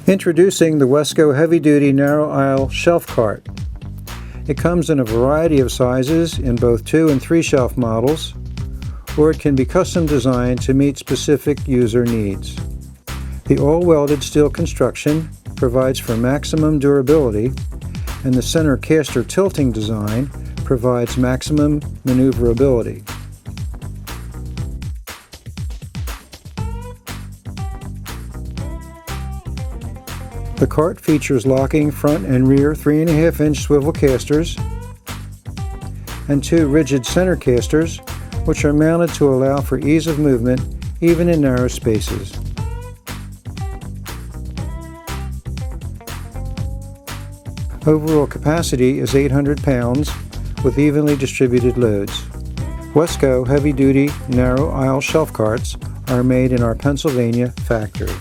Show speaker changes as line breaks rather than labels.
Introducing the Wesco heavy-duty narrow aisle shelf cart. It comes in a variety of sizes in both 2 and 3 shelf models, or it can be custom designed to meet specific user needs. The all-welded steel construction provides for maximum durability, and the center caster tilting design provides maximum maneuverability. The cart features locking front and rear 3.5-inch swivel casters and 2 rigid center casters, which are mounted to allow for ease of movement even in narrow spaces. Overall capacity is 800 pounds with evenly distributed loads. Wesco heavy-duty narrow aisle shelf carts are made in our Pennsylvania factory.